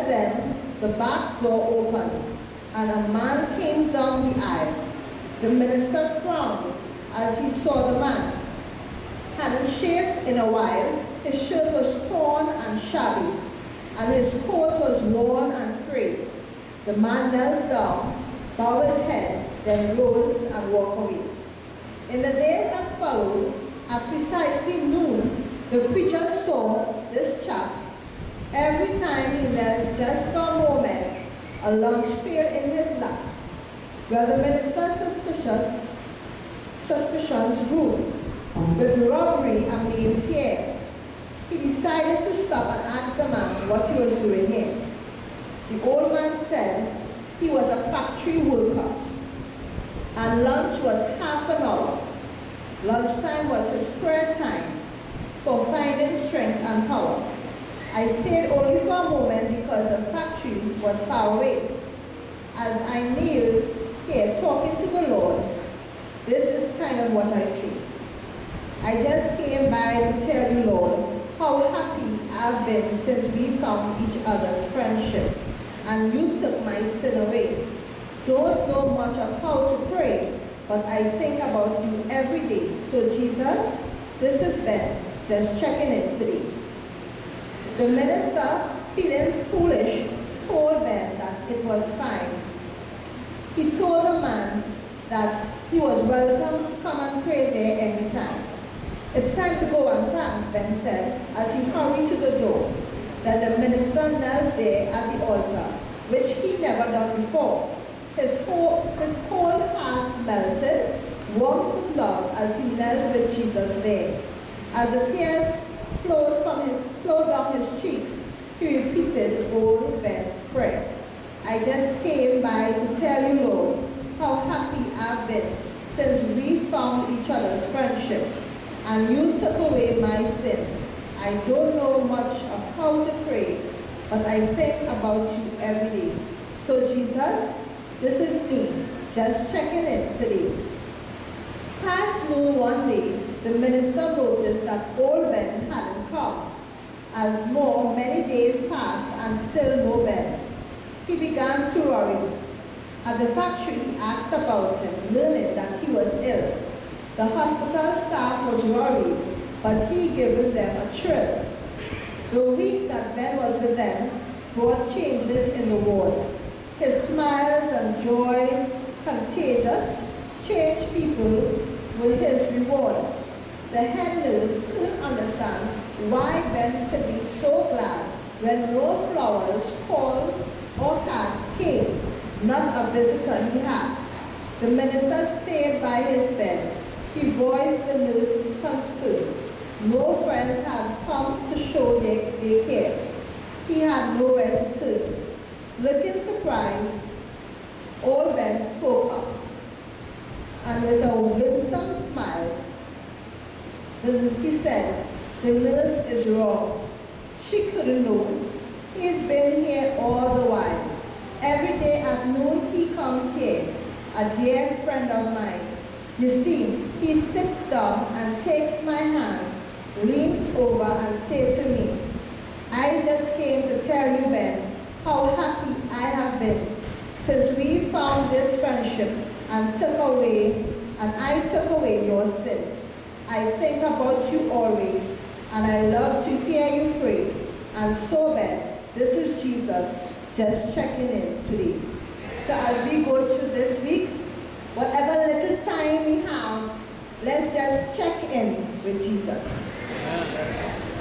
Just then, the back door opened, and a man came down the aisle. The minister frowned as he saw the man. Hadn't shaved in a while, his shirt was torn and shabby, and his coat was worn and frayed. The man knelt down, bowed his head, then rose and walked away. In the days that followed, at precisely noon, the preacher saw this chap. Every time he knelt just for a moment, a lunch pail in his lap. Well, the minister's suspicions grew. With robbery and being feared, he decided to stop and ask the man what he was doing here. The old man said he was a factory worker, and lunch was half an hour. Lunchtime was his prayer time for finding strength and power. I stayed only for a moment because the factory was far away. As I kneeled here talking to the Lord, this is kind of what I see. I just came by to tell you, Lord, how happy I've been since we found each other's friendship, and you took my sin away. Don't know much of how to pray, but I think about you every day. So Jesus, this is Ben, just checking in today. The minister, feeling foolish, told Ben that it was fine. He told the man that he was welcome to come and pray there anytime. It's time to go and thanks, Ben said, as he hurried to the door. Then the minister knelt there at the altar, which he never done before. His whole heart melted, warmed with love as he knelt with Jesus there. As the tears flowed down his cheeks, he repeated old Ben's prayer. I just came by to tell you, Lord, how happy I've been since we found each other's friendship, and you took away my sin. I don't know much of how to pray, but I think about you every day. So Jesus, this is me, just checking in today. Past noon one day, the minister noticed that old Ben hadn't come. As many days passed and still no Ben, he began to worry. At the factory, he asked about him, learning that he was ill. The hospital staff was worried, but he gave them a thrill. The week that Ben was with them brought changes in the ward. His smiles and joy, contagious, changed people with his reward. The head nurse couldn't understand why Ben could be so glad when no flowers, calls, or cards came, not a visitor he had. The minister stayed by his bed. He voiced the nurse's concern. No friends had come to show their care. He had nowhere to turn. Looking surprised, old Ben spoke up, and with a winsome smile, he said, the nurse is wrong. She couldn't know. He's been here all the while. Every day at noon he comes here, a dear friend of mine. You see, he sits down and takes my hand, leans over and says to me, I just came to tell you, Ben, how happy I have been since we found this friendship and I took away your sin. I think about you always, and I love to hear you pray. And so, Ben, this is Jesus, just checking in today. So as we go through this week, whatever little time we have, let's just check in with Jesus. Yeah.